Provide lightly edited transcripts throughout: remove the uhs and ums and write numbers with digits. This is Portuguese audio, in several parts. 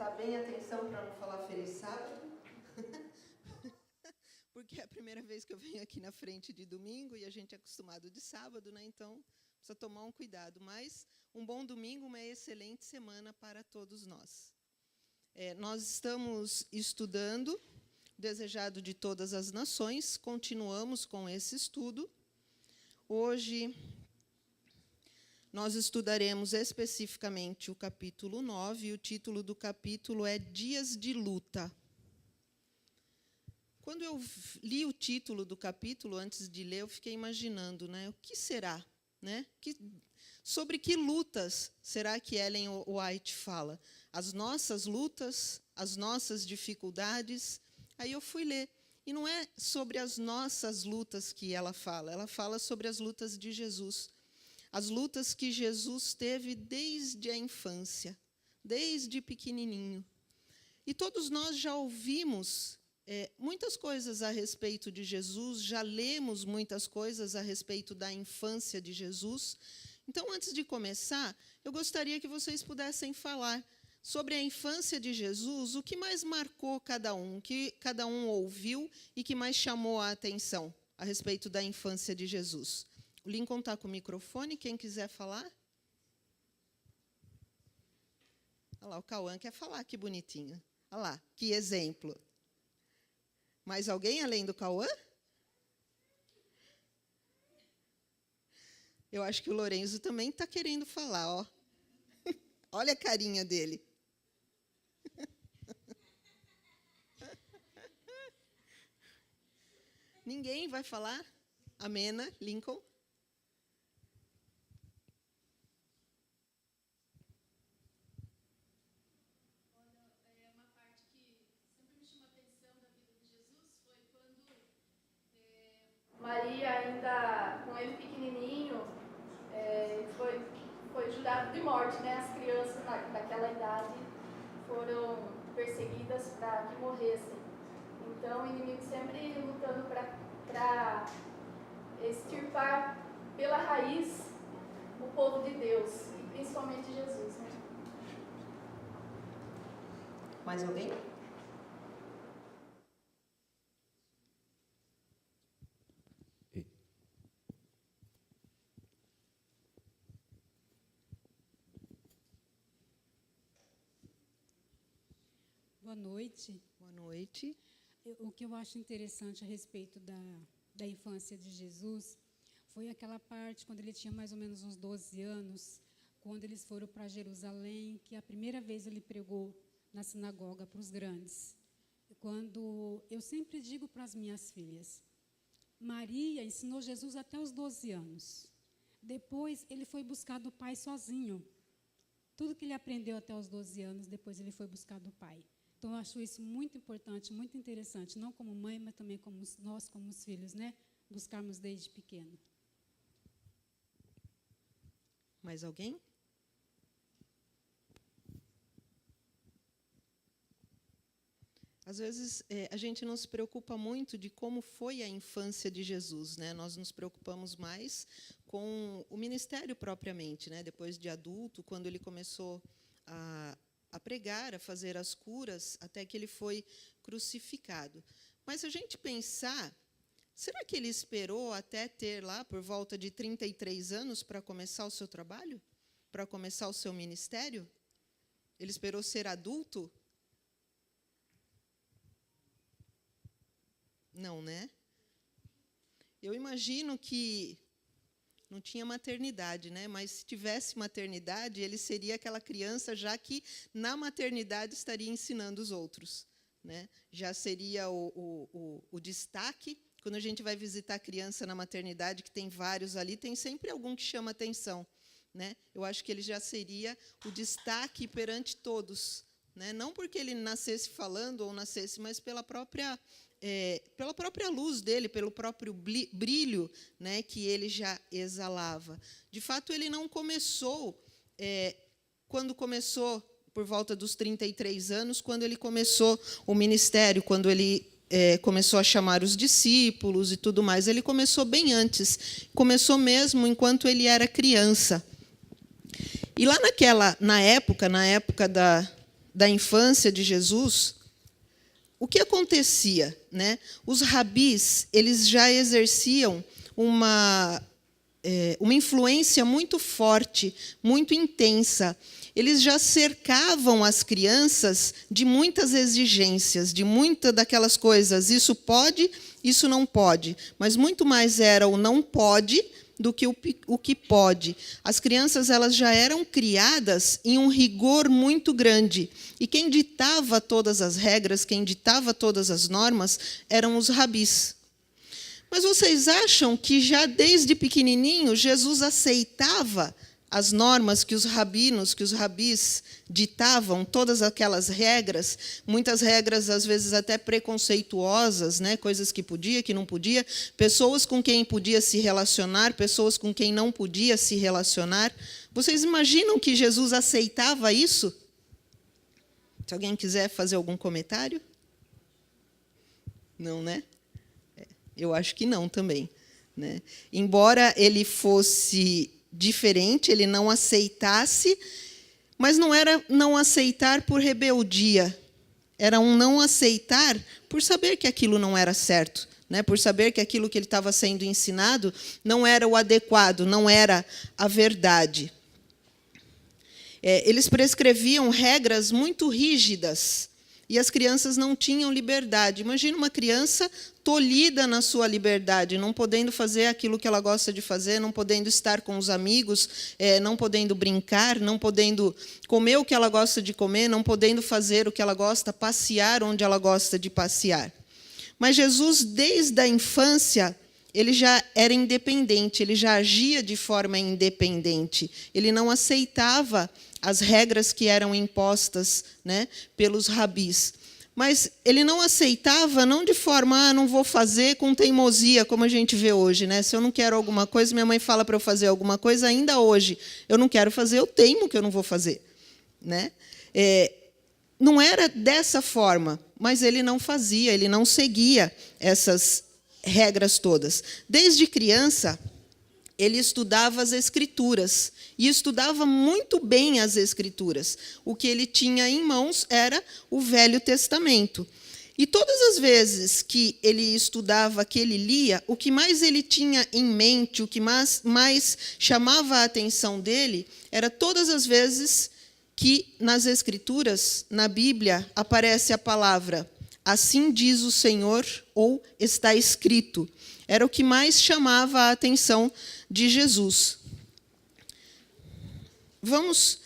prestar bem atenção para não falar feliz sábado. Porque é a primeira vez que eu venho aqui na frente de domingo e a gente é acostumado de sábado, né? Então, precisa tomar um cuidado. Mas um bom domingo, uma excelente semana para todos nós. Nós estamos estudando o Desejado de Todas as Nações, continuamos com esse estudo. Hoje, nós estudaremos especificamente o capítulo 9, e o título do capítulo é Dias de Luta. Quando eu li o título do capítulo, antes de ler, eu fiquei imaginando, né, o que será? Né? Sobre que lutas será que Ellen White fala? As nossas lutas, as nossas dificuldades. Aí eu fui ler. E não é sobre as nossas lutas que ela fala sobre as lutas de Jesus. As lutas que Jesus teve desde a infância, desde pequenininho. E todos nós já ouvimos muitas coisas a respeito de Jesus, já lemos muitas coisas a respeito da infância de Jesus. Então, antes de começar, eu gostaria que vocês pudessem falar sobre a infância de Jesus, o que mais marcou cada um, o que cada um ouviu e que mais chamou a atenção a respeito da infância de Jesus. O Lincoln está com o microfone, quem quiser falar. Olha lá, o Cauã quer falar, que bonitinho. Olha lá, que exemplo. Mais alguém além do Cauã? Eu acho que o Lorenzo também está querendo falar, ó. Olha a carinha dele. Ninguém vai falar? Amena, Lincoln? Maria, ainda com ele pequenininho, foi jurado de morte, né? As crianças daquela idade foram perseguidas para que morressem. Então, o inimigo sempre lutando para extirpar pela raiz o povo de Deus, e principalmente Jesus, né? Mais alguém? Boa noite. Boa noite. O que eu acho interessante a respeito da infância de Jesus foi aquela parte, quando ele tinha mais ou menos uns 12 anos, quando eles foram para Jerusalém, que a primeira vez ele pregou na sinagoga para os grandes. Quando eu sempre digo para as minhas filhas, Maria ensinou Jesus até os 12 anos. Depois, ele foi buscar do pai sozinho. Tudo que ele aprendeu até os 12 anos, depois ele foi buscar do pai. Então, eu acho isso muito importante, muito interessante, não como mãe, mas também como nós, como os filhos, né? Buscarmos desde pequeno. Mais alguém? Às vezes, a gente não se preocupa muito de como foi a infância de Jesus, né? Nós nos preocupamos mais com o ministério propriamente, né? Depois de adulto, quando ele começou a pregar, a fazer as curas, até que ele foi crucificado. Mas, se a gente pensar, será que ele esperou até ter lá, por volta de 33 anos, para começar o seu trabalho? Para começar o seu ministério? Ele esperou ser adulto? Não, né? Eu imagino que não tinha maternidade, né? Mas se tivesse maternidade, ele seria aquela criança já que na maternidade estaria ensinando os outros, né? Já seria o destaque. Quando a gente vai visitar criança na maternidade, que tem vários ali, tem sempre algum que chama atenção, né? Eu acho que ele já seria o destaque perante todos, né? Não porque ele nascesse falando ou nascesse, mas pela própria luz dele, pelo próprio brilho, né, que ele já exalava. De fato, ele não começou, quando começou, por volta dos 33 anos, quando ele começou o ministério, quando ele começou a chamar os discípulos e tudo mais. Ele começou bem antes, começou mesmo enquanto ele era criança. E lá na época da infância de Jesus, o que acontecia, né? Os rabis, eles já exerciam uma influência muito forte, muito intensa. Eles já cercavam as crianças de muitas exigências, de muitas daquelas coisas, isso pode, isso não pode. Mas muito mais era o não pode do que o que pode. As crianças, elas já eram criadas em um rigor muito grande. E quem ditava todas as regras, quem ditava todas as normas, eram os rabis. Mas vocês acham que já desde pequenininho Jesus aceitava as normas que os rabis ditavam, todas aquelas regras, muitas regras às vezes até preconceituosas, né, coisas que podia, que não podia, pessoas com quem podia se relacionar, pessoas com quem não podia se relacionar. Vocês imaginam que Jesus aceitava isso? Se alguém quiser fazer algum comentário? Não, né? Eu acho que não também, né? Embora ele fosse diferente, ele não aceitasse, mas não era não aceitar por rebeldia, era um não aceitar por saber que aquilo não era certo, né? Por saber que aquilo que ele estava sendo ensinado não era o adequado, não era a verdade. Eles prescreviam regras muito rígidas, e as crianças não tinham liberdade. Imagina uma criança tolhida na sua liberdade, não podendo fazer aquilo que ela gosta de fazer, não podendo estar com os amigos, não podendo brincar, não podendo comer o que ela gosta de comer, não podendo fazer o que ela gosta, passear onde ela gosta de passear. Mas Jesus, desde a infância, ele já era independente, ele já agia de forma independente. Ele não aceitava as regras que eram impostas, né, pelos rabis. Mas ele não aceitava, não de forma, não vou fazer, com teimosia, como a gente vê hoje, né? Se eu não quero alguma coisa, minha mãe fala para eu fazer alguma coisa, ainda hoje, eu não quero fazer, eu teimo que eu não vou fazer, né? Não era dessa forma, mas ele não fazia, ele não seguia essas regras todas. Desde criança, ele estudava as Escrituras, e estudava muito bem as Escrituras. O que ele tinha em mãos era o Velho Testamento. E todas as vezes que ele estudava, que ele lia, o que mais ele tinha em mente, o que mais chamava a atenção dele, era todas as vezes que nas Escrituras, na Bíblia, aparece a palavra "assim diz o Senhor" ou "está escrito". Era o que mais chamava a atenção de Jesus. Vamos,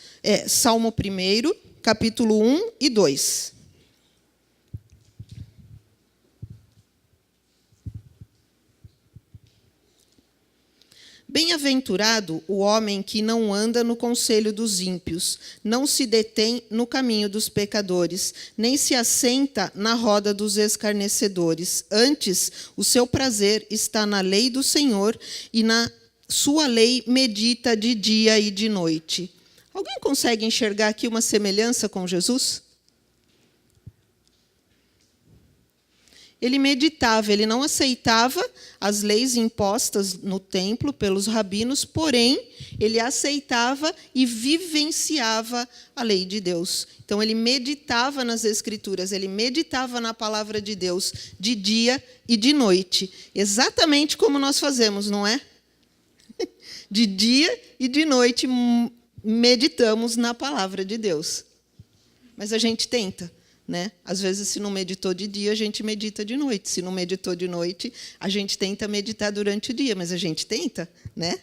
Salmo 1, capítulo 1 e 2. Bem-aventurado o homem que não anda no conselho dos ímpios, não se detém no caminho dos pecadores, nem se assenta na roda dos escarnecedores. Antes, o seu prazer está na lei do Senhor, e na sua lei medita de dia e de noite. Alguém consegue enxergar aqui uma semelhança com Jesus? Ele meditava, ele não aceitava as leis impostas no templo pelos rabinos, porém, ele aceitava e vivenciava a lei de Deus. Então, ele meditava nas Escrituras, ele meditava na palavra de Deus de dia e de noite. Exatamente como nós fazemos, não é? De dia e de noite meditamos na palavra de Deus. Mas a gente tenta, né? Às vezes, se não meditou de dia, a gente medita de noite. Se não meditou de noite, a gente tenta meditar durante o dia, mas a gente tenta, né?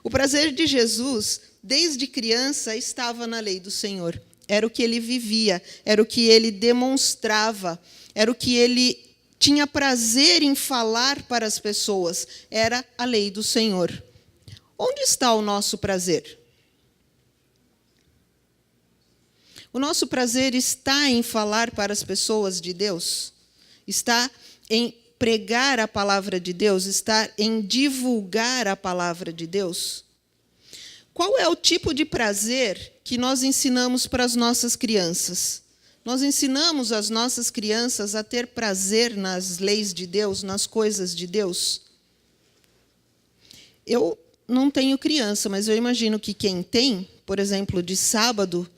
O prazer de Jesus, desde criança, estava na lei do Senhor. Era o que ele vivia, era o que ele demonstrava, era o que ele tinha prazer em falar para as pessoas. Era a lei do Senhor. Onde está o nosso prazer? O nosso prazer está em falar para as pessoas de Deus? Está em pregar a palavra de Deus? Está em divulgar a palavra de Deus? Qual é o tipo de prazer que nós ensinamos para as nossas crianças? Nós ensinamos as nossas crianças a ter prazer nas leis de Deus, nas coisas de Deus? Eu não tenho criança, mas eu imagino que quem tem, por exemplo, de sábado,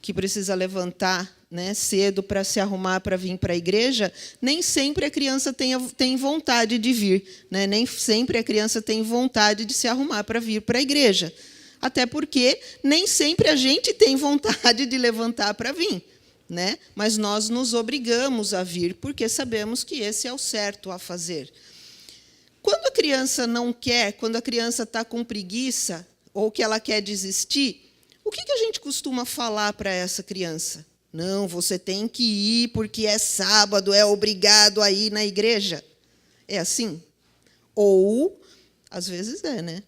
que precisa levantar, né, cedo para se arrumar para vir para a igreja, nem sempre a criança tem vontade de vir, né? Nem sempre a criança tem vontade de se arrumar para vir para a igreja. Até porque nem sempre a gente tem vontade de levantar para vir, né? Mas nós nos obrigamos a vir, porque sabemos que esse é o certo a fazer. Quando a criança não quer, quando a criança está com preguiça, ou que ela quer desistir, o que a gente costuma falar para essa criança? Não, você tem que ir porque é sábado, é obrigado a ir na igreja. É assim? Ou, às vezes é, né?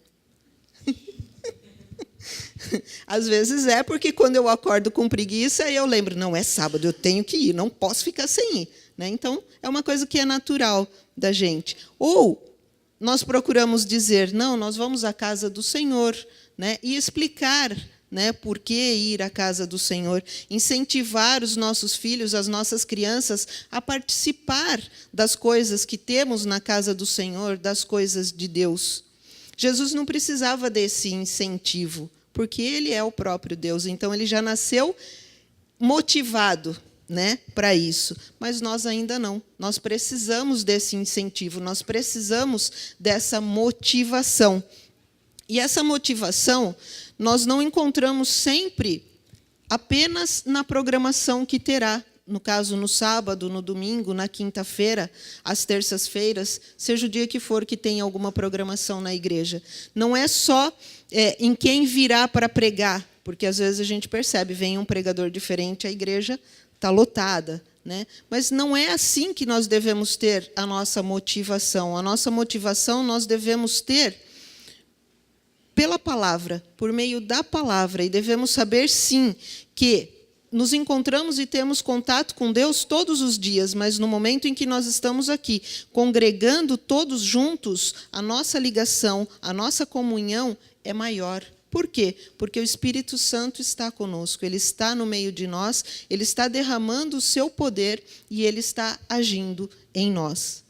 Às vezes é porque quando eu acordo com preguiça, eu lembro, não, é sábado, eu tenho que ir, não posso ficar sem ir, né? Então, é uma coisa que é natural da gente. Ou nós procuramos dizer, não, nós vamos à casa do Senhor, né? E explicar, né, por que ir à casa do Senhor, incentivar os nossos filhos, as nossas crianças a participar das coisas que temos na casa do Senhor, das coisas de Deus. Jesus não precisava desse incentivo, porque ele é o próprio Deus, então ele já nasceu motivado, né, para isso. Mas nós ainda não. Nós precisamos desse incentivo, nós precisamos dessa motivação. E essa motivação nós não encontramos sempre apenas na programação que terá, no caso, no sábado, no domingo, na quinta-feira, às terças-feiras, seja o dia que for que tenha alguma programação na igreja. Não é só em quem virá para pregar, porque às vezes a gente percebe, vem um pregador diferente, a igreja está lotada, né? Mas não é assim que nós devemos ter a nossa motivação. A nossa motivação nós devemos ter pela palavra, por meio da palavra, e devemos saber, sim, que nos encontramos e temos contato com Deus todos os dias, mas no momento em que nós estamos aqui, congregando todos juntos, a nossa ligação, a nossa comunhão é maior. Por quê? Porque o Espírito Santo está conosco, ele está no meio de nós, ele está derramando o seu poder e ele está agindo em nós.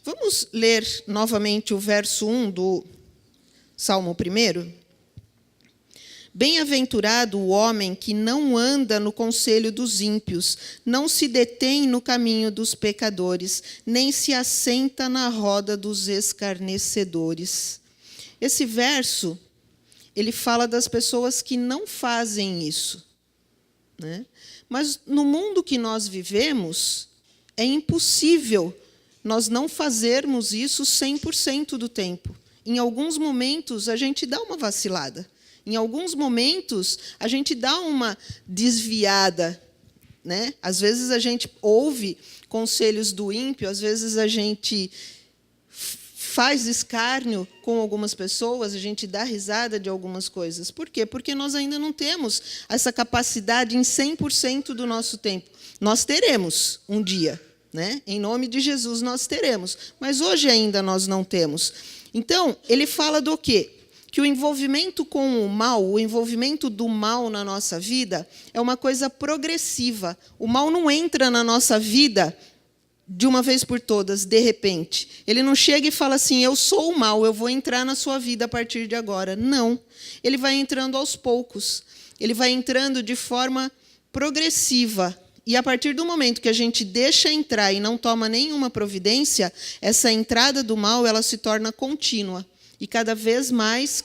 Vamos ler novamente o verso 1 do Salmo 1? Bem-aventurado o homem que não anda no conselho dos ímpios, não se detém no caminho dos pecadores, nem se assenta na roda dos escarnecedores. Esse verso, ele fala das pessoas que não fazem isso, né? Mas no mundo que nós vivemos, é impossível nós não fazermos isso 100% do tempo. Em alguns momentos, a gente dá uma vacilada. Em alguns momentos, a gente dá uma desviada, né? Às vezes, a gente ouve conselhos do ímpio, às vezes, a gente faz escárnio com algumas pessoas, a gente dá risada de algumas coisas. Por quê? Porque nós ainda não temos essa capacidade em 100% do nosso tempo. Nós teremos um dia, né? Em nome de Jesus, nós teremos. Mas hoje ainda nós não temos. Então, ele fala do quê? Que o envolvimento com o mal, o envolvimento do mal na nossa vida é uma coisa progressiva. O mal não entra na nossa vida de uma vez por todas, de repente. Ele não chega e fala assim, eu sou o mal, eu vou entrar na sua vida a partir de agora. Não. Ele vai entrando aos poucos. Ele vai entrando de forma progressiva. E a partir do momento que a gente deixa entrar e não toma nenhuma providência, essa entrada do mal ela se torna contínua. E cada vez mais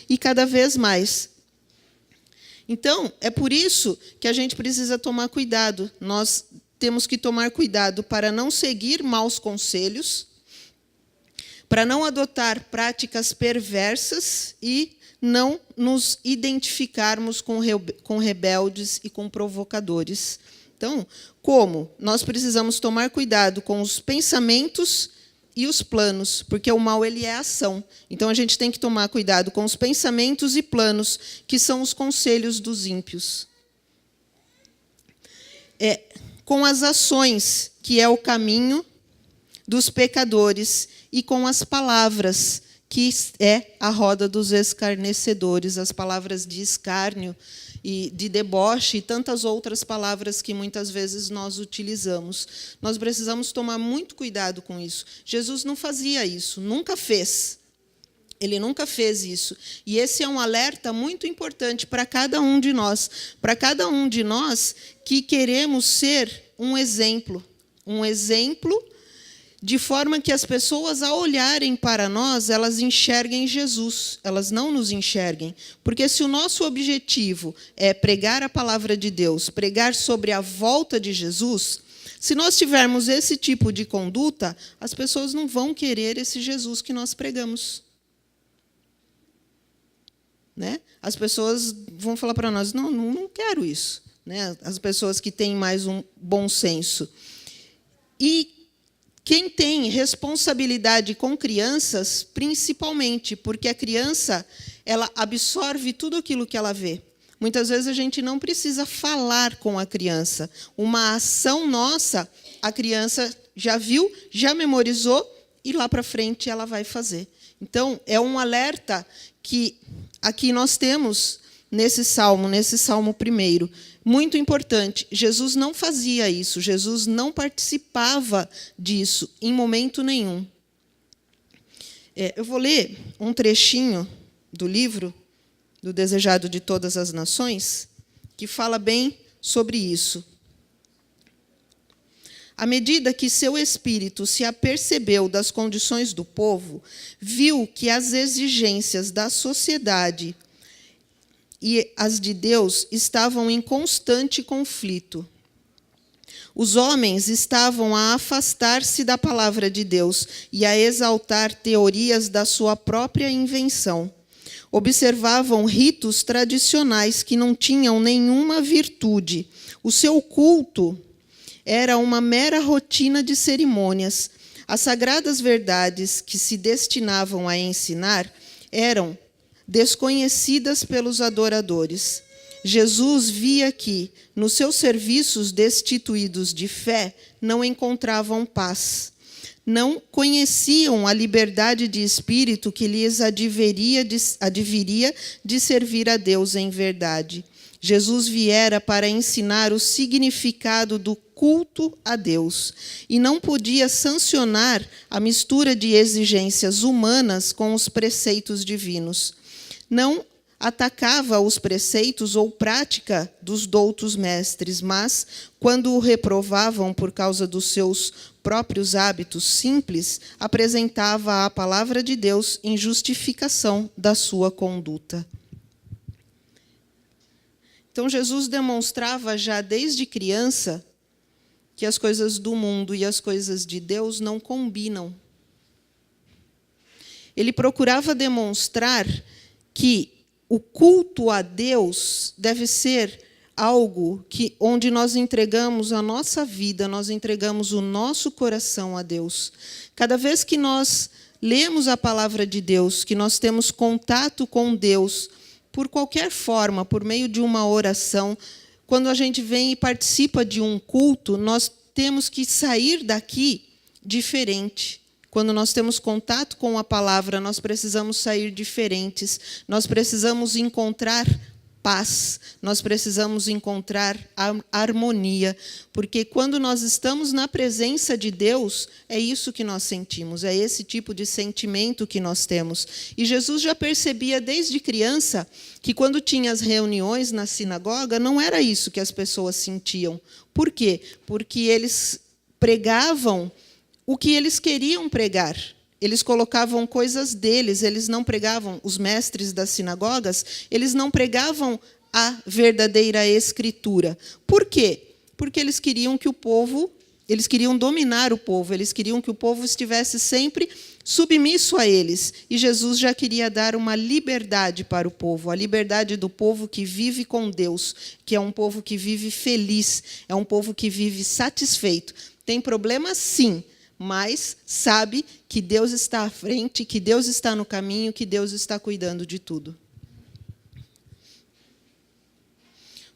e cada vez mais. Então, é por isso que a gente precisa tomar cuidado. Nós temos que tomar cuidado para não seguir maus conselhos, para não adotar práticas perversas e não nos identificarmos com rebeldes e com provocadores. Então, como? Nós precisamos tomar cuidado com os pensamentos e os planos, porque o mal ele é ação. Então, a gente tem que tomar cuidado com os pensamentos e planos, que são os conselhos dos ímpios. Com as ações, que é o caminho dos pecadores, e com as palavras, que é a roda dos escarnecedores, as palavras de escárnio e de deboche e tantas outras palavras que muitas vezes nós utilizamos. Nós precisamos tomar muito cuidado com isso. Jesus não fazia isso, nunca fez. Ele nunca fez isso. E esse é um alerta muito importante para cada um de nós. Para cada um de nós que queremos ser um exemplo. Um exemplo de forma que as pessoas, ao olharem para nós, elas enxerguem Jesus. Elas não nos enxerguem. Porque se o nosso objetivo é pregar a palavra de Deus, pregar sobre a volta de Jesus, se nós tivermos esse tipo de conduta, as pessoas não vão querer esse Jesus que nós pregamos. Né? As pessoas vão falar para nós, não quero isso. Né? As pessoas que têm mais um bom senso. E quem tem responsabilidade com crianças, principalmente, porque a criança ela absorve tudo aquilo que ela vê. Muitas vezes a gente não precisa falar com a criança. Uma ação nossa, a criança já viu, já memorizou, e lá para frente ela vai fazer. Então, é um alerta que aqui nós temos nesse salmo 1. Muito importante, Jesus não fazia isso, Jesus não participava disso em momento nenhum. Eu vou ler um trechinho do livro do Desejado de Todas as Nações, que fala bem sobre isso. À medida que seu espírito se apercebeu das condições do povo, viu que as exigências da sociedade e as de Deus estavam em constante conflito. Os homens estavam a afastar-se da palavra de Deus e a exaltar teorias da sua própria invenção. Observavam ritos tradicionais que não tinham nenhuma virtude. O seu culto era uma mera rotina de cerimônias. As sagradas verdades que se destinavam a ensinar eram desconhecidas pelos adoradores. Jesus via que, nos seus serviços destituídos de fé, não encontravam paz. Não conheciam a liberdade de espírito que lhes adviria de servir a Deus em verdade. Jesus viera para ensinar o significado do culto a Deus e não podia sancionar a mistura de exigências humanas com os preceitos divinos. Não atacava os preceitos ou prática dos doutos mestres, mas, quando o reprovavam por causa dos seus próprios hábitos simples, apresentava a palavra de Deus em justificação da sua conduta. Então, Jesus demonstrava já desde criança que as coisas do mundo e as coisas de Deus não combinam. Ele procurava demonstrar que o culto a Deus deve ser algo onde nós entregamos a nossa vida, nós entregamos o nosso coração a Deus. Cada vez que nós lemos a palavra de Deus, que nós temos contato com Deus, por qualquer forma, por meio de uma oração, quando a gente vem e participa de um culto, nós temos que sair daqui diferente. Quando nós temos contato com a palavra, nós precisamos sair diferentes. Nós precisamos encontrar paz. Nós precisamos encontrar harmonia. Porque quando nós estamos na presença de Deus, é isso que nós sentimos. É esse tipo de sentimento que nós temos. E Jesus já percebia desde criança que quando tinha as reuniões na sinagoga, não era isso que as pessoas sentiam. Por quê? Porque eles pregavam o que eles queriam pregar. Eles colocavam coisas deles, eles não pregavam, os mestres das sinagogas, eles não pregavam a verdadeira escritura. Por quê? Porque eles queriam eles queriam dominar o povo, eles queriam que o povo estivesse sempre submisso a eles. E Jesus já queria dar uma liberdade para o povo, a liberdade do povo que vive com Deus, que é um povo que vive feliz, é um povo que vive satisfeito. Tem problema, sim, mas sabe que Deus está à frente, que Deus está no caminho, que Deus está cuidando de tudo.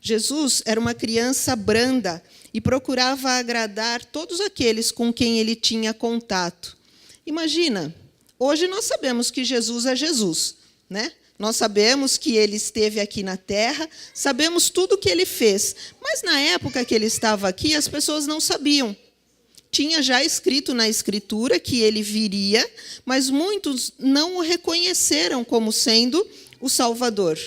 Jesus era uma criança branda e procurava agradar todos aqueles com quem ele tinha contato. Imagina, hoje nós sabemos que Jesus é Jesus, né? Nós sabemos que ele esteve aqui na Terra, sabemos tudo o que ele fez, mas na época que ele estava aqui, as pessoas não sabiam. tinha já escrito na Escritura que ele viria, mas muitos não o reconheceram como sendo o Salvador.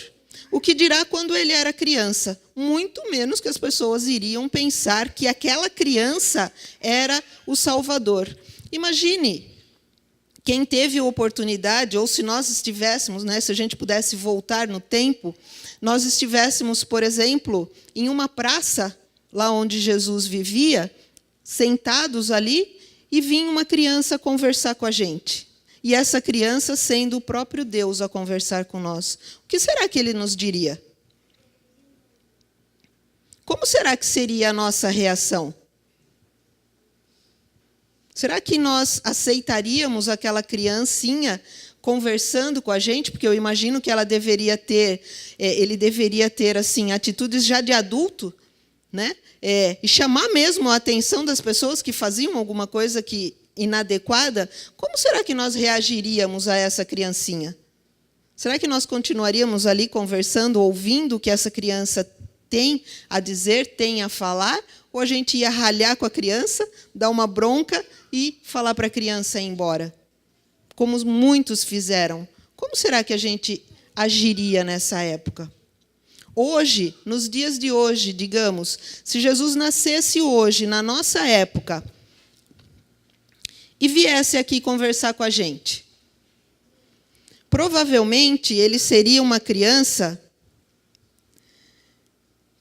O que dirá quando ele era criança? Muito menos que as pessoas iriam pensar que aquela criança era o Salvador. Imagine quem teve a oportunidade, ou se nós estivéssemos, né, se a gente pudesse voltar no tempo, nós estivéssemos, por exemplo, em uma praça, lá onde Jesus vivia, sentados ali, e vinha uma criança conversar com a gente. E essa criança sendo o próprio Deus a conversar com nós. O que será que ele nos diria? Como será que seria a nossa reação? Será que nós aceitaríamos aquela criancinha conversando com a gente? Porque eu imagino que ele deveria ter assim, atitudes já de adulto, né? E chamar mesmo a atenção das pessoas que faziam alguma coisa inadequada. Como será que nós reagiríamos a essa criancinha? Será que nós continuaríamos ali conversando, ouvindo o que essa criança tem a dizer, tem a falar? Ou a gente ia ralhar com a criança, dar uma bronca e falar para a criança ir embora? Como muitos fizeram. Como será que a gente agiria nessa época? Hoje, nos dias de hoje, digamos, se Jesus nascesse hoje, na nossa época, e viesse aqui conversar com a gente, provavelmente ele seria uma criança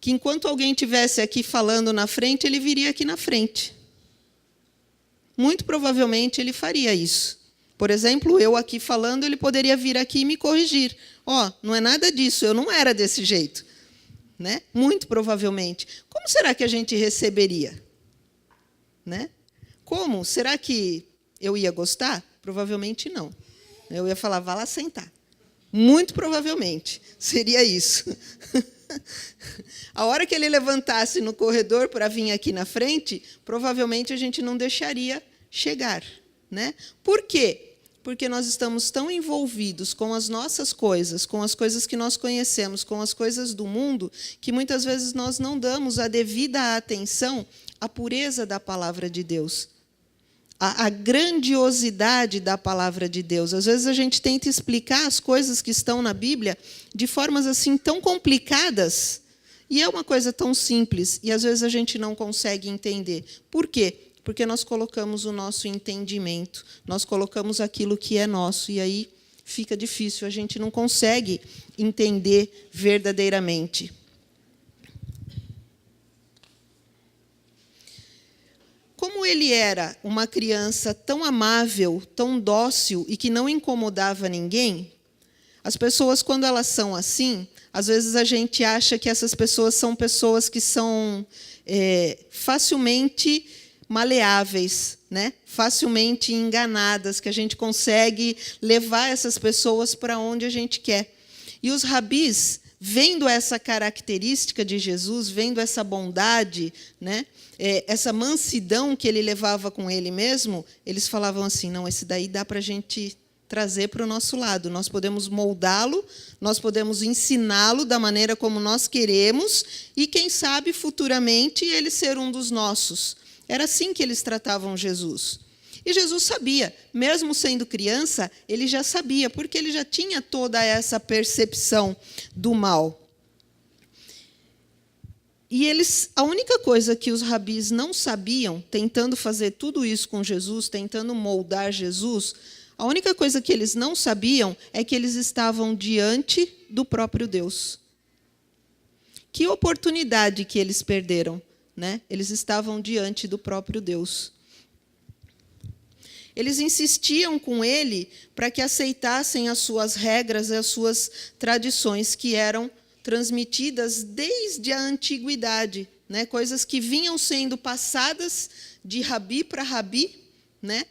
que, enquanto alguém estivesse aqui falando na frente, ele viria aqui na frente. Muito provavelmente ele faria isso. Por exemplo, eu aqui falando, ele poderia vir aqui e me corrigir. Não é nada disso, eu não era desse jeito. Né? Muito provavelmente. Como será que a gente receberia? Né? Como? Será que eu ia gostar? Provavelmente não. Eu ia falar, vá lá sentar. Muito provavelmente seria isso. A hora que ele levantasse no corredor para vir aqui na frente, provavelmente a gente não deixaria chegar. Né? Por quê? Porque nós estamos tão envolvidos com as nossas coisas, com as coisas que nós conhecemos, com as coisas do mundo, que muitas vezes nós não damos a devida atenção à pureza da palavra de Deus, à grandiosidade da palavra de Deus. Às vezes a gente tenta explicar as coisas que estão na Bíblia de formas assim tão complicadas, e é uma coisa tão simples, e às vezes a gente não consegue entender. Por quê? Porque nós colocamos o nosso entendimento, nós colocamos aquilo que é nosso, e aí fica difícil, a gente não consegue entender verdadeiramente. Como ele era uma criança tão amável, tão dócil e que não incomodava ninguém, as pessoas, quando elas são assim, às vezes a gente acha que essas pessoas são pessoas que são facilmente maleáveis, né? Facilmente enganadas, que a gente consegue levar essas pessoas para onde a gente quer. E os rabis, vendo essa característica de Jesus, vendo essa bondade, né? Essa mansidão que ele levava com ele mesmo, eles falavam assim, não, esse daí dá para a gente trazer para o nosso lado, nós podemos moldá-lo, nós podemos ensiná-lo da maneira como nós queremos, e quem sabe, futuramente, ele ser um dos nossos. Era assim que eles tratavam Jesus. E Jesus sabia, mesmo sendo criança, ele já sabia, porque ele já tinha toda essa percepção do mal. E a única coisa que os rabis não sabiam, tentando fazer tudo isso com Jesus, tentando moldar Jesus, a única coisa que eles não sabiam é que eles estavam diante do próprio Deus. Que oportunidade que eles perderam, né? Eles estavam diante do próprio Deus. Eles insistiam com ele para que aceitassem as suas regras e as suas tradições que eram transmitidas desde a antiguidade, né? Coisas que vinham sendo passadas de rabi para rabi, né?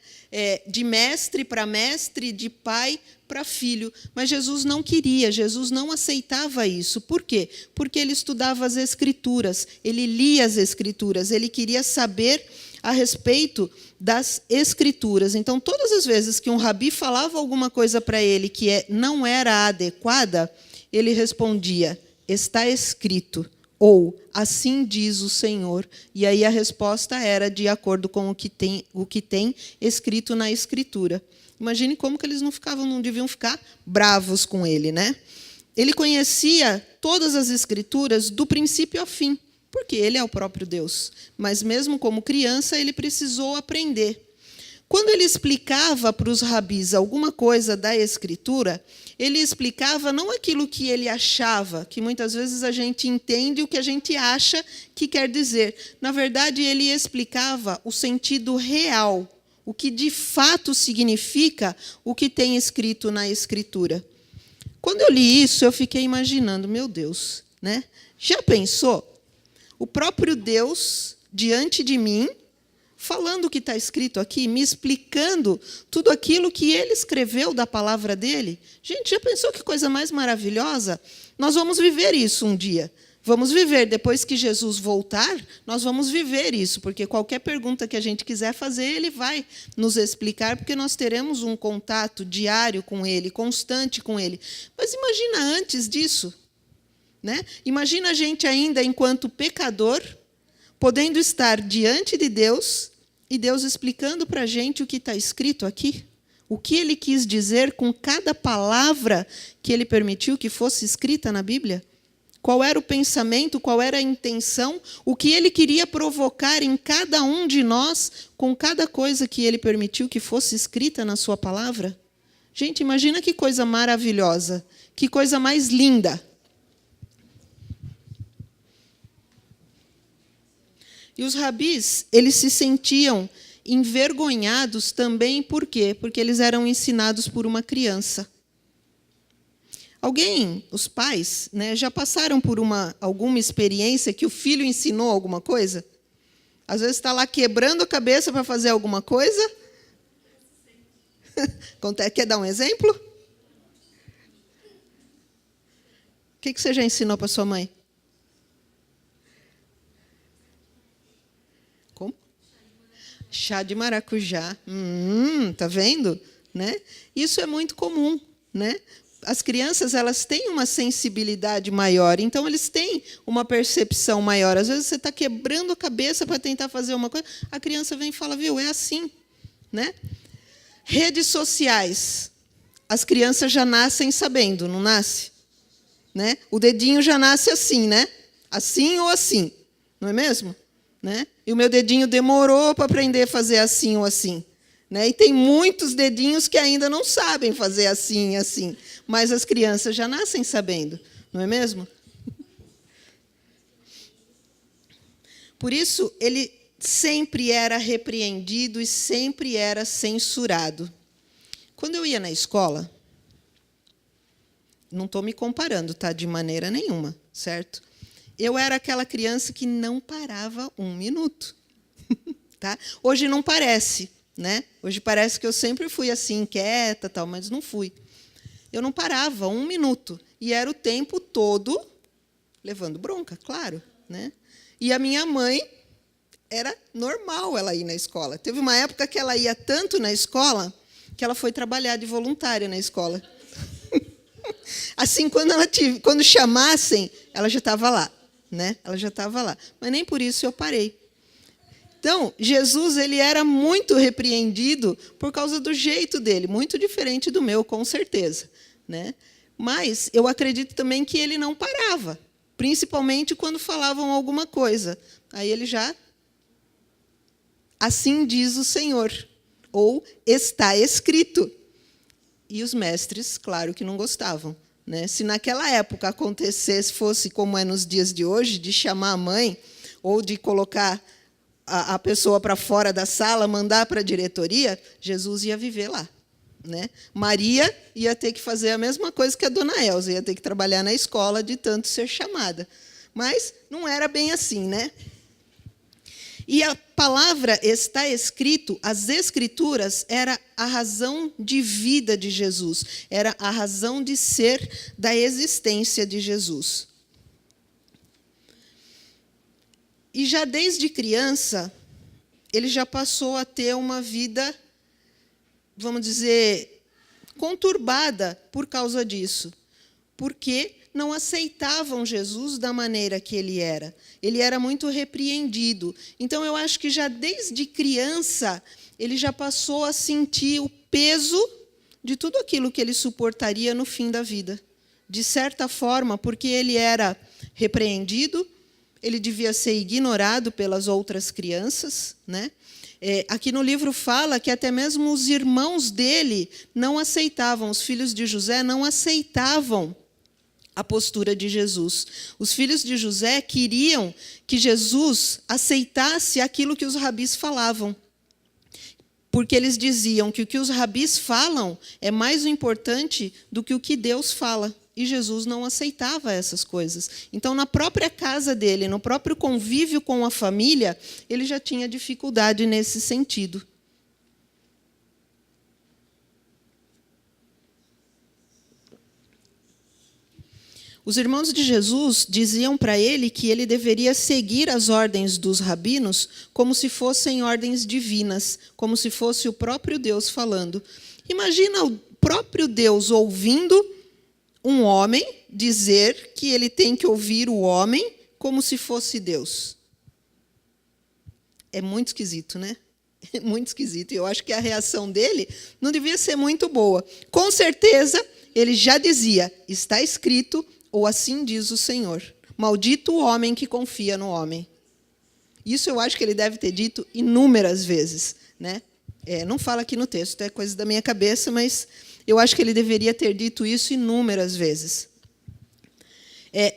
De mestre para mestre, de pai para filho. Mas Jesus não queria, Jesus não aceitava isso. Por quê? Porque ele estudava as Escrituras, ele lia as Escrituras, ele queria saber a respeito das Escrituras. Então, todas as vezes que um rabi falava alguma coisa para ele que não era adequada, ele respondia, está escrito, Ou, assim diz o Senhor. E aí a resposta era de acordo com o que tem escrito na Escritura. Imagine como que eles não deviam ficar bravos com ele, né? Ele conhecia todas as Escrituras do princípio ao fim, porque ele é o próprio Deus. Mas mesmo como criança, ele precisou aprender. Quando ele explicava para os rabis alguma coisa da Escritura, ele explicava não aquilo que ele achava, que muitas vezes a gente entende o que a gente acha que quer dizer. Na verdade, ele explicava o sentido real, o que de fato significa o que tem escrito na Escritura. Quando eu li isso, eu fiquei imaginando, meu Deus, né? Já pensou? O próprio Deus diante de mim, falando o que está escrito aqui, me explicando tudo aquilo que ele escreveu da palavra dele. Gente, já pensou que coisa mais maravilhosa? Nós vamos viver isso um dia. Vamos viver, depois que Jesus voltar, nós vamos viver isso, porque qualquer pergunta que a gente quiser fazer, ele vai nos explicar, porque nós teremos um contato diário com ele, constante com ele. Mas imagina antes disso, né? Imagina a gente ainda, enquanto pecador, podendo estar diante de Deus e Deus explicando para a gente o que está escrito aqui, o que ele quis dizer com cada palavra que ele permitiu que fosse escrita na Bíblia. Qual era o pensamento, qual era a intenção, o que ele queria provocar em cada um de nós com cada coisa que ele permitiu que fosse escrita na sua palavra? Gente, imagina que coisa maravilhosa, que coisa mais linda. E os rabis, eles se sentiam envergonhados também, por quê? Porque eles eram ensinados por uma criança. Os pais, né, já passaram por alguma experiência que o filho ensinou alguma coisa? Às vezes está lá quebrando a cabeça para fazer alguma coisa. Quer dar um exemplo? O que você já ensinou para sua mãe? Como? Chá de maracujá. Tá vendo? Né? Isso é muito comum, né? As crianças, elas têm uma sensibilidade maior, então eles têm uma percepção maior. Às vezes você está quebrando a cabeça para tentar fazer uma coisa, a criança vem e fala, viu, é assim, né? Redes sociais. As crianças já nascem sabendo, não nasce? Né? O dedinho já nasce assim, né? Assim ou assim, não é mesmo? Né? E o meu dedinho demorou para aprender a fazer assim ou assim. Né? E tem muitos dedinhos que ainda não sabem fazer assim e assim. Mas as crianças já nascem sabendo, não é mesmo? Por isso, ele sempre era repreendido e sempre era censurado. Quando eu ia na escola, não estou me comparando, tá? De maneira nenhuma, certo? Eu era aquela criança que não parava um minuto. Tá? Hoje não parece, né? Hoje parece que eu sempre fui assim, quieta, tal, mas não fui. Eu não parava um minuto. E era o tempo todo levando bronca, claro. Né? E a minha mãe, era normal ela ir na escola. Teve uma época que ela ia tanto na escola, que ela foi trabalhar de voluntária na escola. Assim, quando chamassem, ela já estava lá. Né? Ela já estava lá. Mas nem por isso eu parei. Então, Jesus, ele era muito repreendido por causa do jeito dele, muito diferente do meu, com certeza. Né? Mas eu acredito também que ele não parava, principalmente quando falavam alguma coisa. Aí ele já, assim diz o Senhor, ou está escrito. E os mestres, claro que não gostavam. Né? Se naquela época acontecesse, fosse como é nos dias de hoje, de chamar a mãe, ou de colocar a pessoa para fora da sala, mandar para a diretoria, Jesus ia viver lá. Né? Maria ia ter que fazer a mesma coisa que a dona Elza, ia ter que trabalhar na escola de tanto ser chamada. Mas não era bem assim, né? E a palavra está escrito, as Escrituras, era a razão de vida de Jesus, era a razão de ser da existência de Jesus. E já desde criança, ele já passou a ter uma vida, vamos dizer, conturbada por causa disso. Porque não aceitavam Jesus da maneira que ele era. Ele era muito repreendido. Então, eu acho que já desde criança, ele já passou a sentir o peso de tudo aquilo que ele suportaria no fim da vida. De certa forma, porque ele era repreendido, ele devia ser ignorado pelas outras crianças, né? Aqui no livro fala que até mesmo os irmãos dele não aceitavam, os filhos de José não aceitavam a postura de Jesus. Os filhos de José queriam que Jesus aceitasse aquilo que os rabis falavam, porque eles diziam que o que os rabis falam é mais importante do que o que Deus fala. E Jesus não aceitava essas coisas. Então, na própria casa dele, no próprio convívio com a família, ele já tinha dificuldade nesse sentido. Os irmãos de Jesus diziam para ele que ele deveria seguir as ordens dos rabinos como se fossem ordens divinas, como se fosse o próprio Deus falando. Imagina o próprio Deus ouvindo um homem dizer que ele tem que ouvir o homem como se fosse Deus. É muito esquisito, né? É muito esquisito. E eu acho que a reação dele não devia ser muito boa. Com certeza, ele já dizia, está escrito, ou assim diz o Senhor. Maldito o homem que confia no homem. Isso eu acho que ele deve ter dito inúmeras vezes, né? Não fala aqui no texto, é coisa da minha cabeça, mas eu acho que ele deveria ter dito isso inúmeras vezes.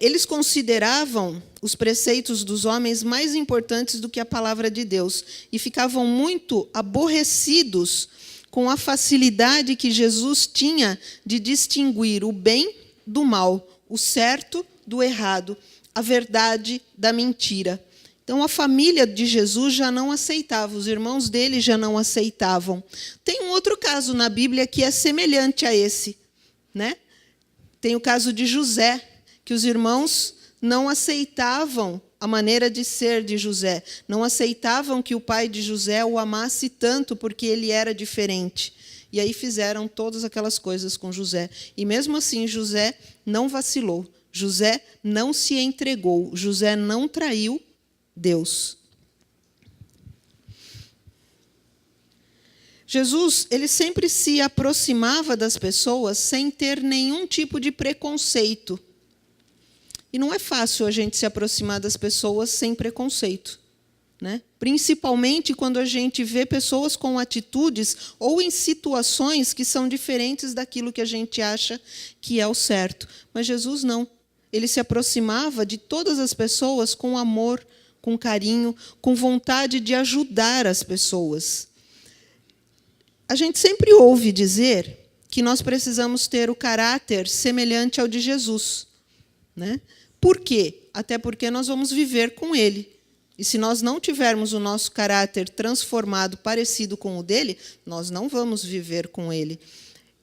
Eles consideravam os preceitos dos homens mais importantes do que a palavra de Deus e ficavam muito aborrecidos com a facilidade que Jesus tinha de distinguir o bem do mal, o certo do errado, a verdade da mentira. Então, a família de Jesus já não aceitava, os irmãos dele já não aceitavam. Tem um outro caso na Bíblia que é semelhante a esse, né? Tem o caso de José, que os irmãos não aceitavam a maneira de ser de José, não aceitavam que o pai de José o amasse tanto porque ele era diferente. E aí fizeram todas aquelas coisas com José. E mesmo assim, José não vacilou, José não se entregou, José não traiu Deus. Jesus, ele sempre se aproximava das pessoas sem ter nenhum tipo de preconceito. E não é fácil a gente se aproximar das pessoas sem preconceito, né? Principalmente quando a gente vê pessoas com atitudes ou em situações que são diferentes daquilo que a gente acha que é o certo. Mas Jesus não. Ele se aproximava de todas as pessoas com amor, com carinho, com vontade de ajudar as pessoas. A gente sempre ouve dizer que nós precisamos ter o caráter semelhante ao de Jesus, né? Por quê? Até porque nós vamos viver com ele. E se nós não tivermos o nosso caráter transformado, parecido com o dele, nós não vamos viver com ele.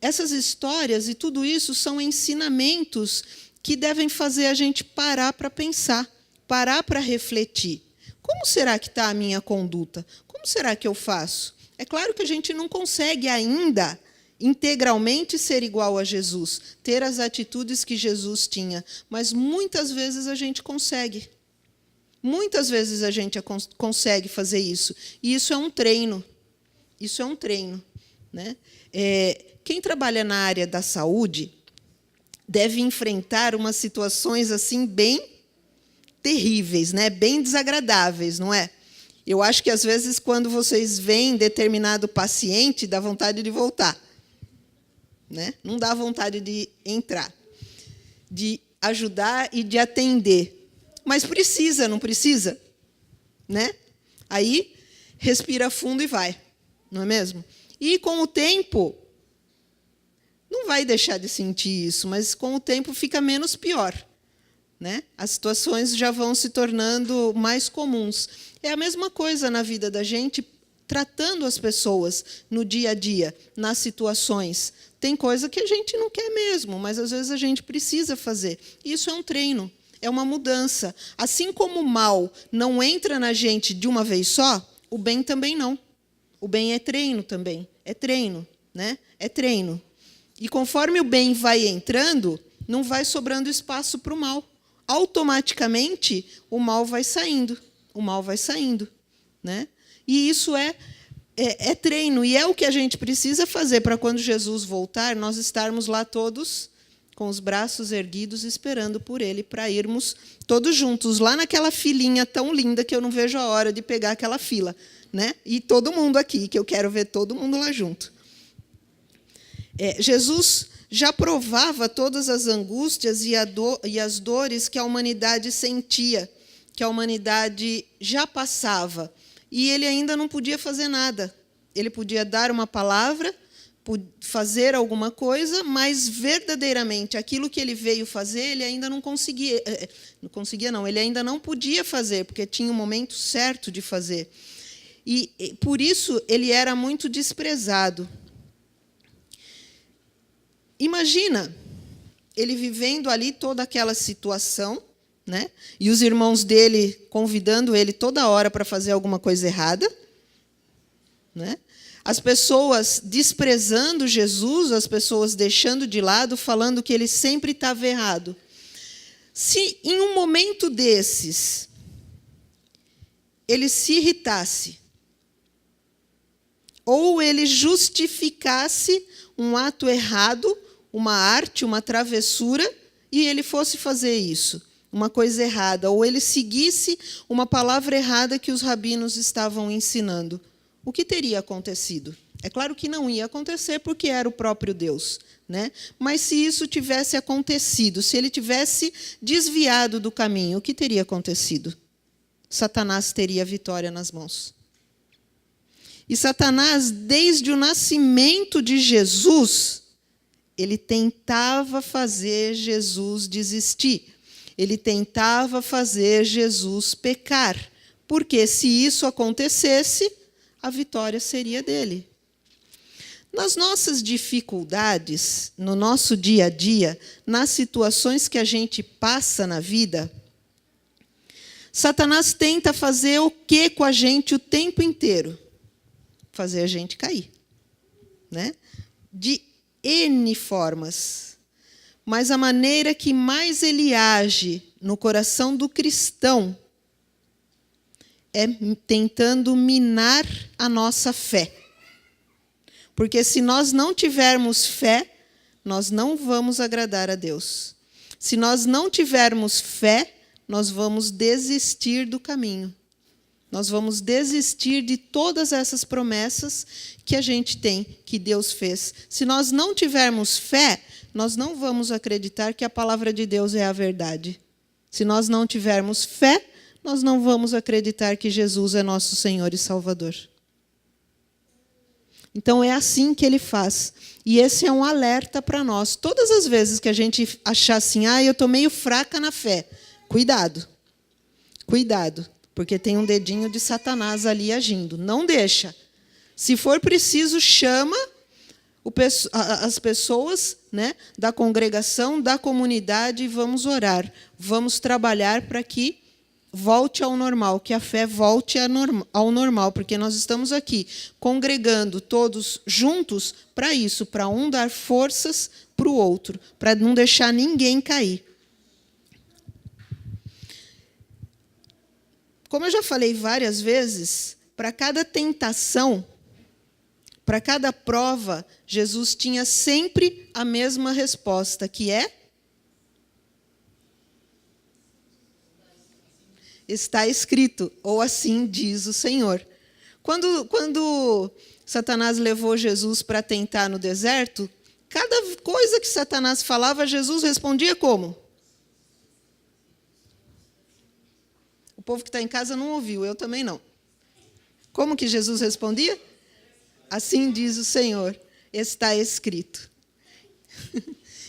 Essas histórias e tudo isso são ensinamentos que devem fazer a gente parar para pensar, parar para refletir. Como será que está a minha conduta? Como será que eu faço? É claro que a gente não consegue ainda integralmente ser igual a Jesus, ter as atitudes que Jesus tinha, mas muitas vezes a gente consegue. Muitas vezes a gente consegue fazer isso. E isso é um treino. Isso é um treino, né? Quem trabalha na área da saúde deve enfrentar umas situações assim bem terríveis, né? Bem desagradáveis, não é? Eu acho que, às vezes, quando vocês veem determinado paciente, dá vontade de voltar, né? Não dá vontade de entrar, de ajudar e de atender. Mas precisa, não precisa? Né? Aí, respira fundo e vai, não é mesmo? E, com o tempo, não vai deixar de sentir isso, mas, com o tempo, fica menos pior, né? As situações já vão se tornando mais comuns. É a mesma coisa na vida da gente, tratando as pessoas no dia a dia, nas situações. Tem coisa que a gente não quer mesmo, mas, às vezes, a gente precisa fazer. Isso é um treino. É uma mudança. Assim como o mal não entra na gente de uma vez só, o bem também não. O bem é treino também. É treino, né? É treino. E conforme o bem vai entrando, não vai sobrando espaço para o mal. Automaticamente, o mal vai saindo. O mal vai saindo, né? E isso é treino, e é o que a gente precisa fazer para quando Jesus voltar, nós estarmos lá todos com os braços erguidos, esperando por Ele, para irmos todos juntos, lá naquela filinha tão linda que eu não vejo a hora de pegar aquela fila, né? E todo mundo aqui, que eu quero ver todo mundo lá junto. Jesus já provava todas as angústias e as dores que a humanidade sentia, que a humanidade já passava. E ele ainda não podia fazer nada. Ele podia dar uma palavra, fazer alguma coisa, mas verdadeiramente aquilo que ele veio fazer, ele ainda não conseguia. Ele ainda não podia fazer, porque tinha o momento certo de fazer. E por isso ele era muito desprezado. Imagina ele vivendo ali toda aquela situação, né? E os irmãos dele convidando ele toda hora para fazer alguma coisa errada, né? As pessoas desprezando Jesus, as pessoas deixando de lado, falando que ele sempre estava errado. Se em um momento desses ele se irritasse, ou ele justificasse um ato errado, uma arte, uma travessura, e ele fosse fazer isso, uma coisa errada, ou ele seguisse uma palavra errada que os rabinos estavam ensinando, o que teria acontecido? É claro que não ia acontecer, porque era o próprio Deus, né? Mas se isso tivesse acontecido, se ele tivesse desviado do caminho, o que teria acontecido? Satanás teria vitória nas mãos. E Satanás, desde o nascimento de Jesus, ele tentava fazer Jesus desistir. Ele tentava fazer Jesus pecar. Porque se isso acontecesse, a vitória seria dele. Nas nossas dificuldades, no nosso dia a dia, nas situações que a gente passa na vida, Satanás tenta fazer o que com a gente o tempo inteiro? Fazer a gente cair, né? De N formas. Mas a maneira que mais ele age no coração do cristão é tentando minar a nossa fé. Porque se nós não tivermos fé, nós não vamos agradar a Deus. Se nós não tivermos fé, nós vamos desistir do caminho. Nós vamos desistir de todas essas promessas que a gente tem, que Deus fez. Se nós não tivermos fé, nós não vamos acreditar que a palavra de Deus é a verdade. Se nós não tivermos fé, nós não vamos acreditar que Jesus é nosso Senhor e Salvador. Então, é assim que ele faz. E esse é um alerta para nós. Todas as vezes que a gente achar assim, eu estou meio fraca na fé, cuidado. Cuidado. Porque tem um dedinho de Satanás ali agindo. Não deixa. Se for preciso, chama as pessoas, né, da congregação, da comunidade, e vamos orar. Vamos trabalhar para que volte ao normal, que a fé volte ao normal, porque nós estamos aqui congregando todos juntos para isso, para um dar forças para o outro, para não deixar ninguém cair. Como eu já falei várias vezes, para cada tentação, para cada prova, Jesus tinha sempre a mesma resposta, que é: está escrito, ou assim diz o Senhor. Quando Satanás levou Jesus para tentar no deserto, cada coisa que Satanás falava, Jesus respondia como? O povo que está em casa não ouviu, eu também não. Como que Jesus respondia? Assim diz o Senhor, está escrito.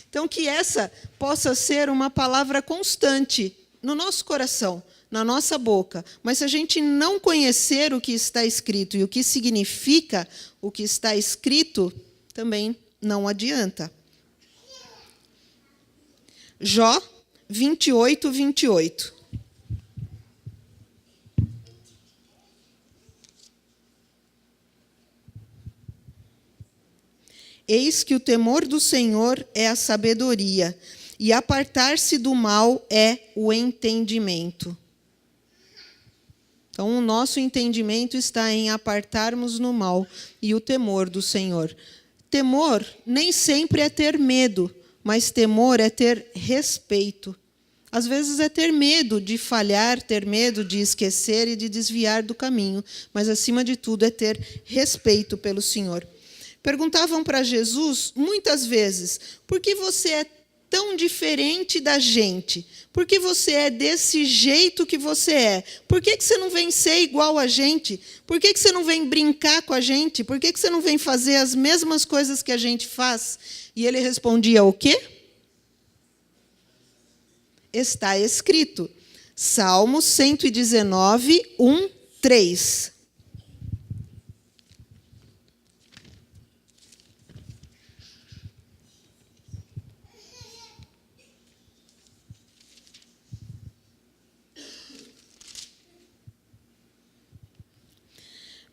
Então, que essa possa ser uma palavra constante no nosso coração, na nossa boca. Mas se a gente não conhecer o que está escrito e o que significa o que está escrito, também não adianta. Jó 28, 28. Eis que o temor do Senhor é a sabedoria, E apartar-se do mal é o entendimento. Então, o nosso entendimento está em apartarmos no mal e o temor do Senhor. Temor nem sempre é ter medo, mas temor é ter respeito. Às vezes é ter medo de falhar, ter medo de esquecer e de desviar do caminho, mas, acima de tudo, é ter respeito pelo Senhor. Perguntavam para Jesus, muitas vezes, por que você é tão diferente da gente? Por que você é desse jeito que você é? Por que você não vem ser igual a gente? Por que você não vem brincar com a gente? Por que você não vem fazer as mesmas coisas que a gente faz? E ele respondia o quê? Está escrito. Salmo 119, 1, 3.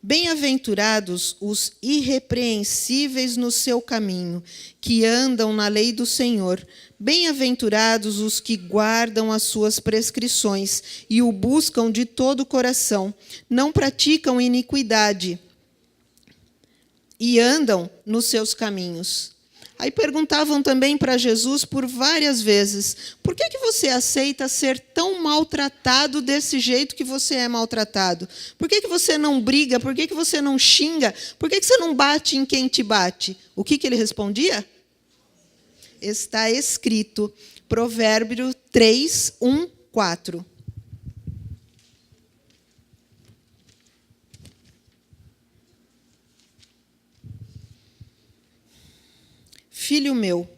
Bem-aventurados os irrepreensíveis no seu caminho, que andam na lei do Senhor. Bem-aventurados os que guardam as suas prescrições e o buscam de todo o coração. Não praticam iniquidade e andam nos seus caminhos. Aí perguntavam também para Jesus por várias vezes, por que você aceita ser tão maltratado desse jeito que você é maltratado? Por que você não briga? Por que você não xinga? Por que você não bate em quem te bate? O que ele respondia? Está escrito, Provérbio 3, 1, 4. Filho meu,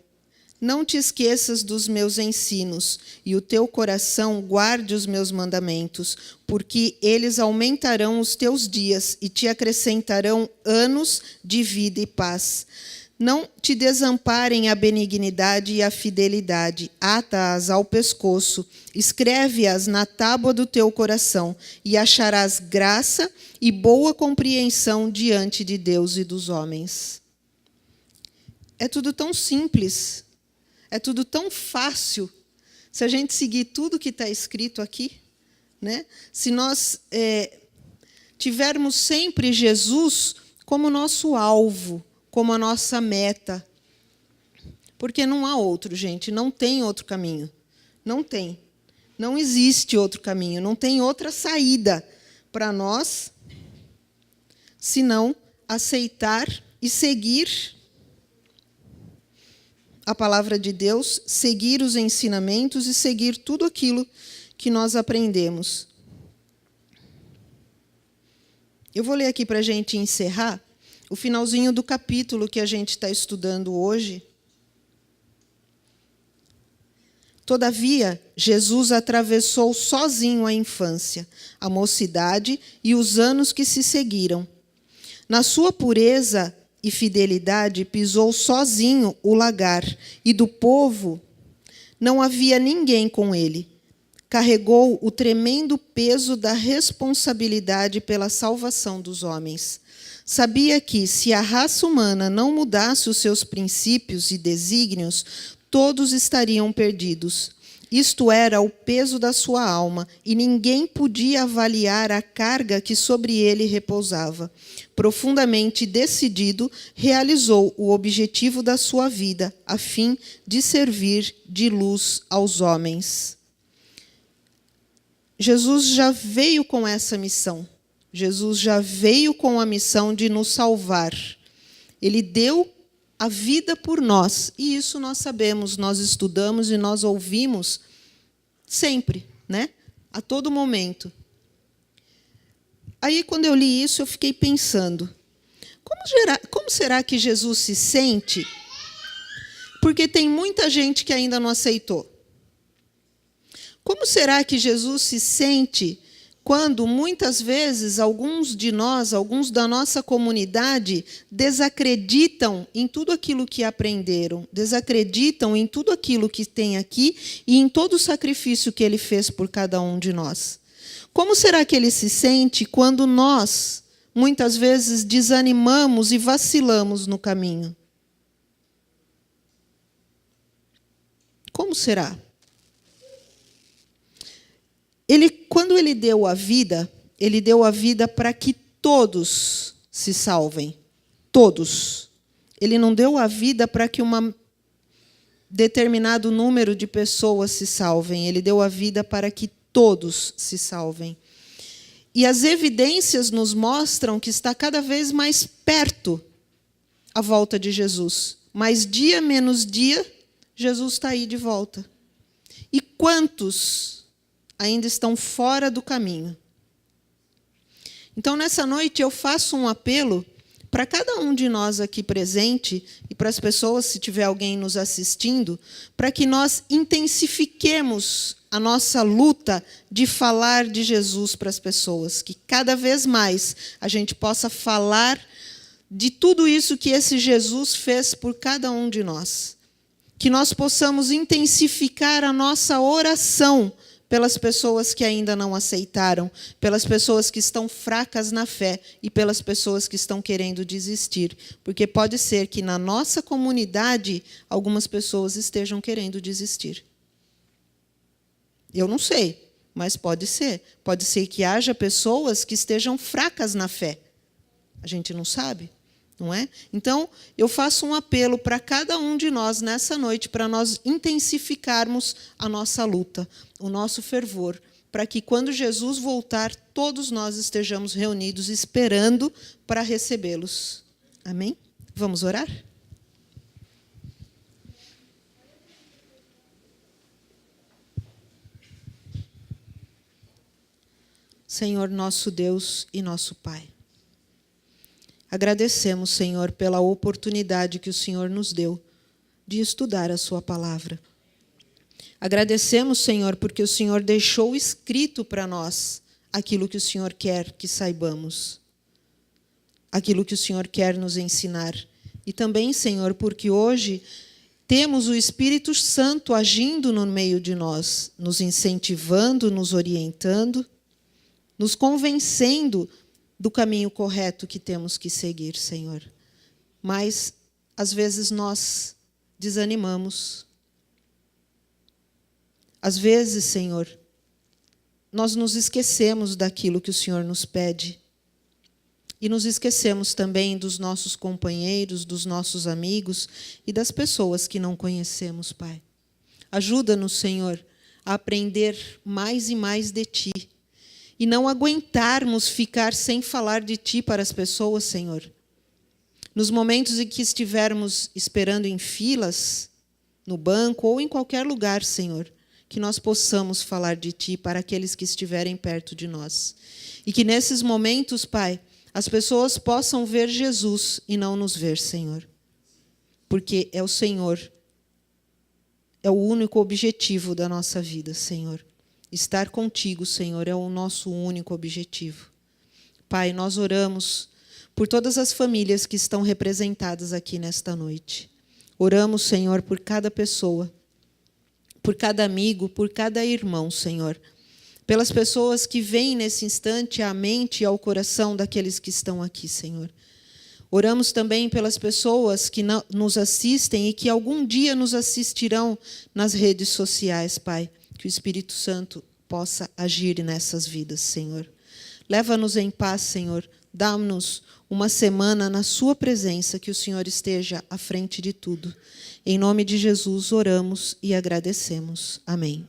não te esqueças dos meus ensinos, e o teu coração guarde os meus mandamentos, porque eles aumentarão os teus dias e te acrescentarão anos de vida e paz. Não te desamparem a benignidade e a fidelidade, ata-as ao pescoço, escreve-as na tábua do teu coração, e acharás graça e boa compreensão diante de Deus e dos homens. É tudo tão simples, é tudo tão fácil, se a gente seguir tudo que está escrito aqui, né? Se nós tivermos sempre Jesus como nosso alvo, como a nossa meta, porque não há outro, gente, não tem outro caminho, não tem, não existe outro caminho, não tem outra saída para nós, senão aceitar e seguir a palavra de Deus, seguir os ensinamentos e seguir tudo aquilo que nós aprendemos. Eu vou ler aqui para a gente encerrar o finalzinho do capítulo que a gente está estudando hoje. Todavia, Jesus atravessou sozinho a infância, a mocidade e os anos que se seguiram. Na sua pureza e fidelidade, pisou sozinho o lagar, e do povo não havia ninguém com ele. Carregou o tremendo peso da responsabilidade pela salvação dos homens. Sabia que, se a raça humana não mudasse os seus princípios e desígnios, todos estariam perdidos. Isto era o peso da sua alma, e ninguém podia avaliar a carga que sobre ele repousava. Profundamente decidido, realizou o objetivo da sua vida, a fim de servir de luz aos homens. Jesus já veio com essa missão. Jesus já veio com a missão de nos salvar. Ele deu a vida por nós. E isso nós sabemos, nós estudamos e nós ouvimos sempre, né? A todo momento. Aí, quando eu li isso, eu fiquei pensando, como será que Jesus se sente? Porque tem muita gente que ainda não aceitou. Como será que Jesus se sente quando, muitas vezes, alguns de nós, alguns da nossa comunidade, desacreditam em tudo aquilo que aprenderam, desacreditam em tudo aquilo que tem aqui e em todo o sacrifício que ele fez por cada um de nós? Como será que ele se sente quando nós, muitas vezes, desanimamos e vacilamos no caminho? Como será? Quando ele deu a vida para que todos se salvem. Todos. Ele não deu a vida para que um determinado número de pessoas se salvem. Ele deu a vida para que todos se salvem. E as evidências nos mostram que está cada vez mais perto a volta de Jesus. Mas dia menos dia, Jesus está aí de volta. E quantos ainda estão fora do caminho? Então, nessa noite, eu faço um apelo para cada um de nós aqui presente e para as pessoas, se tiver alguém nos assistindo, para que nós intensifiquemos a nossa luta de falar de Jesus para as pessoas, que cada vez mais a gente possa falar de tudo isso que esse Jesus fez por cada um de nós. Que nós possamos intensificar a nossa oração pelas pessoas que ainda não aceitaram, pelas pessoas que estão fracas na fé e pelas pessoas que estão querendo desistir. Porque pode ser que na nossa comunidade algumas pessoas estejam querendo desistir. Eu não sei, mas pode ser. Pode ser que haja pessoas que estejam fracas na fé. A gente não sabe, não é? Então, eu faço um apelo para cada um de nós nessa noite, para nós intensificarmos a nossa luta, o nosso fervor, para que quando Jesus voltar, todos nós estejamos reunidos esperando para recebê-los. Amém? Vamos orar? Senhor, nosso Deus e nosso Pai, agradecemos, Senhor, pela oportunidade que o Senhor nos deu de estudar a sua palavra. Agradecemos, Senhor, porque o Senhor deixou escrito para nós aquilo que o Senhor quer que saibamos, aquilo que o Senhor quer nos ensinar. E também, Senhor, porque hoje temos o Espírito Santo agindo no meio de nós, nos incentivando, nos orientando, nos convencendo do caminho correto que temos que seguir, Senhor. Mas, às vezes, nós desanimamos. Às vezes, Senhor, nós nos esquecemos daquilo que o Senhor nos pede. E nos esquecemos também dos nossos companheiros, dos nossos amigos e das pessoas que não conhecemos, Pai. Ajuda-nos, Senhor, a aprender mais e mais de Ti. E não aguentarmos ficar sem falar de Ti para as pessoas, Senhor. Nos momentos em que estivermos esperando em filas, no banco ou em qualquer lugar, Senhor, que nós possamos falar de Ti para aqueles que estiverem perto de nós. E que nesses momentos, Pai, as pessoas possam ver Jesus e não nos ver, Senhor. Porque é o Senhor, é o único objetivo da nossa vida, Senhor. Estar contigo, Senhor, é o nosso único objetivo. Pai, nós oramos por todas as famílias que estão representadas aqui nesta noite. Oramos, Senhor, por cada pessoa, por cada amigo, por cada irmão, Senhor. Pelas pessoas que vêm nesse instante à mente e ao coração daqueles que estão aqui, Senhor. Oramos também pelas pessoas que nos assistem e que algum dia nos assistirão nas redes sociais, Pai. Que o Espírito Santo possa agir nessas vidas, Senhor. Leva-nos em paz, Senhor. Dá-nos uma semana na sua presença, que o Senhor esteja à frente de tudo. Em nome de Jesus, oramos e agradecemos. Amém.